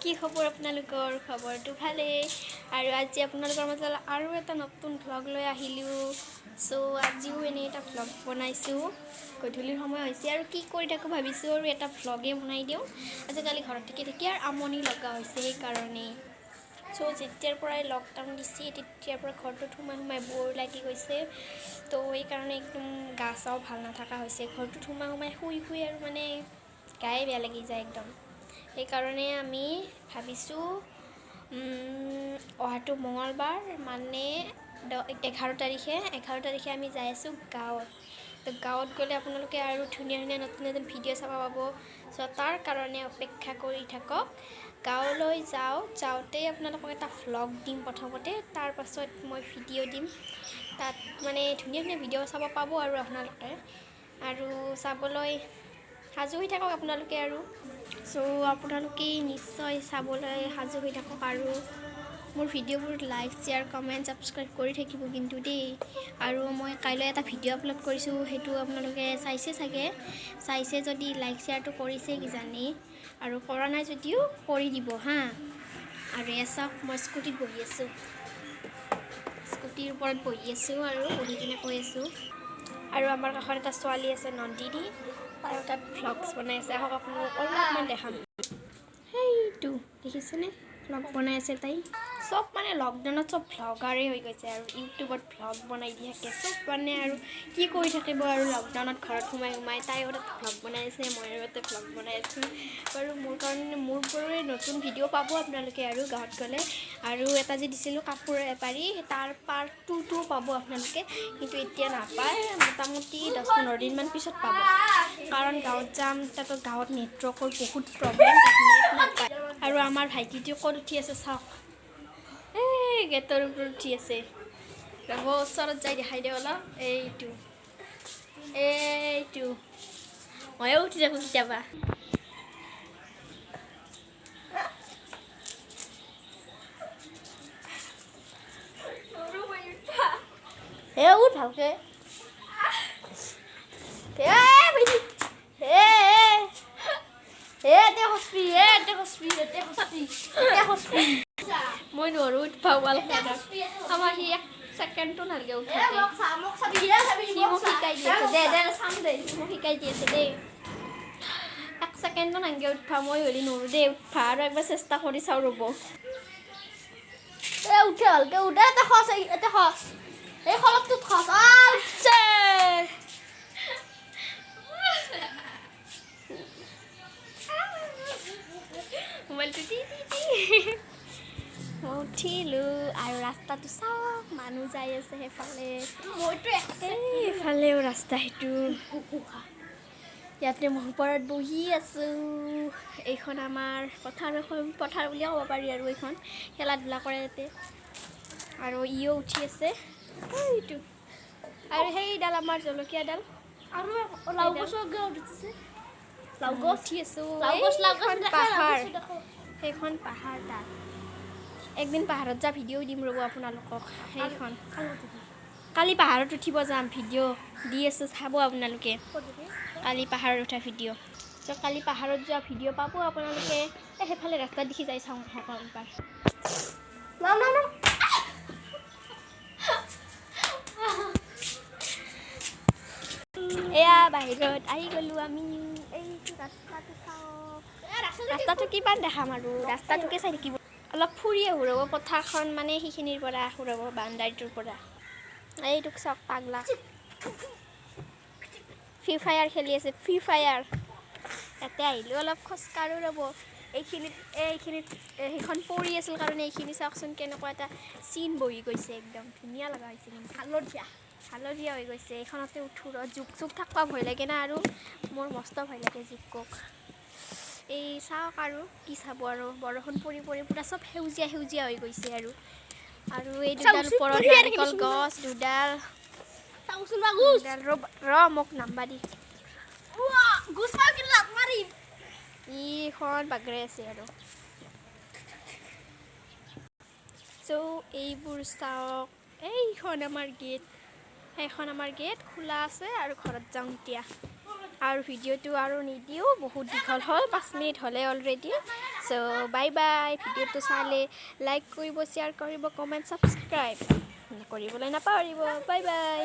কি খবৰ আপোনালোকৰ খবৰটো ভালেই আৰু আজি আপোনালোকৰ মাজত আৰু এটা নতুন ভ্লগ লৈ আহিলোঁ সো আজিও এনে এটা ভ্লগ বনাইছোঁ গধূলিৰ সময় হৈছে আৰু কি কৰি থাকোঁ ভাবিছোঁ আৰু এটা ভ্লগে বনাই দিওঁ আজিকালি ঘৰত থাকি আৰু আমনি লগা হৈছে সেইকাৰণে সো যেতিয়াৰ পৰাই লকডাউন দিছে তেতিয়াৰ পৰা ঘৰটোত সোমাই বৰ লাগি গৈছে তো সেইকাৰণে একদম গা চাও ভাল নাথাকা হৈছে ঘৰটোত সোমাই শুই আৰু মানে গায়ে বেয়া লাগি যায় একদম সেইকাৰণে আমি ভাবিছোঁ অহাটো মঙলবাৰ মানে 11 তাৰিখে আমি যাই আছোঁ গাঁৱত তো গাঁৱত গ'লে আপোনালোকে আৰু ধুনীয়া নতুন ভিডিঅ' চাব পাব চ' তাৰ কাৰণে অপেক্ষা কৰি থাকক গাঁৱলৈ যাওঁতে আপোনালোকক এটা ভ্লগ দিম প্ৰথমতে তাৰ পাছত মই ভিডিঅ' দিম তাত মানে ধুনীয়া ভিডিঅ' চাব পাব আৰু আপোনালোকে আৰু চাবলৈ সাজু হৈ থাকক আপোনালোকে আৰু সো আপোনালোকে নিশ্চয় চাবলৈ সাজু হৈ থাকক আৰু মোৰ ভিডিঅ'বোৰ লাইক শ্বেয়াৰ কমেণ্ট ছাবস্ক্ৰাইব কৰি থাকিব কিন্তু দেই আৰু মই কাইলৈ এটা ভিডিঅ' আপলোড কৰিছোঁ সেইটো আপোনালোকে চাইছে যদি লাইক শ্বেয়াৰটো কৰিছে কিজানি আৰু কৰা নাই যদিও কৰি দিব হা আৰু চাওক মই স্কুটিত বহি আছোঁ স্কুটিৰ ওপৰত বহি আছোঁ আৰু বহি কিনে কৈ আছোঁ আৰু আমাৰ কাষত এটা ছোৱালী আছে নন্দিনী আৰু তাত ভ্লগছ বনাই আছে আহক আপোনালোক অলপমান দেখাম সেইটো দেখিছেনে ভ্লগ বনাই আছে তাই চব মানে লকডাউনত চব ভ্লগাৰে হৈ গৈছে আৰু ইউটিউবত ভ্লগ বনাই দি থাকে চব মানে আৰু কি কৰি থাকিব আৰু লকডাউনত ঘৰত সোমাই তাইও তাত ভ্লগ বনাই আছে মই আগতে ভ্লগ বনাই আছোঁ আৰু মোৰ কাৰণে মোৰ পৰাই নতুন ভিডিঅ' পাব আপোনালোকে আৰু গাঁৱত গ'লে আৰু এটা যে দিছিলোঁ কাপোৰ এপাৰি তাৰ পাৰ্ট 2 পাব আপোনালোকে কিন্তু এতিয়া নাপায় মোটামুটি 10-15 দিনমান পিছত পাব কাৰণ গাঁৱত যাম তাতো গাঁৱত নেটৱৰ্কৰ বহুত প্ৰব্লেম তাত নেট নাপায় আৰু আমাৰ ভাইটিটো ক'ত উঠি আছে চাওক এই গেটৰ ওপৰত উঠি আছে ৰ'ব ওচৰত যাই দেখাই দিওঁ অলপ এইটো ময়ো উঠি থাকোঁ কেতিয়াবা উঠ ভালকৈ মই নোৱাৰোঁ উঠবা আমাৰ সি 1 ছেকেণ্ডটো নালাগে উঠাতে সি মোক শিকাই দি আছে দেই 1 ছেকেণ্ডটো নালাগে উঠবা মই হ'লে নোৱাৰোঁ দেই উঠবা আৰু একবাৰ চেষ্টা কৰি চাওঁ ৰ'ব উঠে ভালকৈ উঠে এটা খচ এই খলপটোত খচ মোবাইলটো মই উঠিলোঁ আৰু ৰাস্তাটো চাওক মানুহ যাই আছে সেইফালেও ৰাস্তা সেইটো ইয়াতে মই ওপৰত বহি আছোঁ এইখন আমাৰ পথাৰ বুলিয়ে ক'ব পাৰি আৰু এইখন খেলা ধূলা কৰে ইয়াতে আৰু ইও উঠি আছে এইটো আৰু সেইডাল আমাৰ জলকীয়াডাল আৰু লাও গছৰ উঠি আছোঁ সেইখন পাহাৰ তাত একদিন পাহাৰত যা ভিডিঅ' দিম ৰ'ব আপোনালোকক সেইখন কালি পাহাৰত উঠিব যাম ভিডিঅ' দি আছোঁ চাব আপোনালোকে কালি পাহাৰত উঠা ভিডিঅ' কালি পাহাৰত যোৱা ভিডিঅ' পাব আপোনালোকে সেইফালে ৰাস্তা দেখি যাই চাওঁ এবাৰ এয়া বাহিৰত আহি গ'লোঁ আমি এইটো ৰাস্তাটো চাওক ৰাস্তাটো কিমান দেখাম আৰু ৰাস্তাটোকে চাই থাকিব অলপ ফুৰি আহোঁ ৰ'ব পথাৰখন মানে সেইখিনিৰ পৰা আহোঁ ৰ'ব বাউণ্ডাৰীটোৰ পৰা এইটোক চাওক পাগলা ফ্ৰী ফায়াৰ খেলি আছে ইয়াতে আহিলোঁ অলপ খোজকাঢ়োঁ ৰ'ব এইখিনিত সেইখন পৰি আছিল কাৰণে এইখিনি চাওকচোন কেনেকুৱা এটা চিন বহি গৈছে একদম ধুনীয়া লগা হৈছে কিন্তু হালধীয়া হৈ গৈছে এইখনতে উঠোঁ জোক থাকবা ভয় লাগে না আৰু মোৰ মস্ত ভয় লাগে জোক এই চাওক আৰু কি চাব আৰু বৰষুণ পৰি পূৰা চব সেউজীয়া হৈ গৈছে আৰু এই দুডাল ওপৰত নাৰিকল গছ দুডাল মোক নাম্বা দি ইখন বাগৰাই আছে আৰু চ' এইবোৰ চাওক এইখন আমাৰ গেট খোলা আছে আৰু ঘৰত যাওঁ এতিয়া আৰু ভিডিঅ'টো আৰু নিদিওঁ বহুত দীঘল হ'ল 5 মিনিট হ'লে অলৰেডি চ' বাই বাই। ভিডিঅ'টো চালে লাইক কৰিব, শ্বেয়াৰ কৰিব, কমেণ্ট, ছাবস্ক্ৰাইব কৰিবলৈ নাপাহৰিব। Bye bye.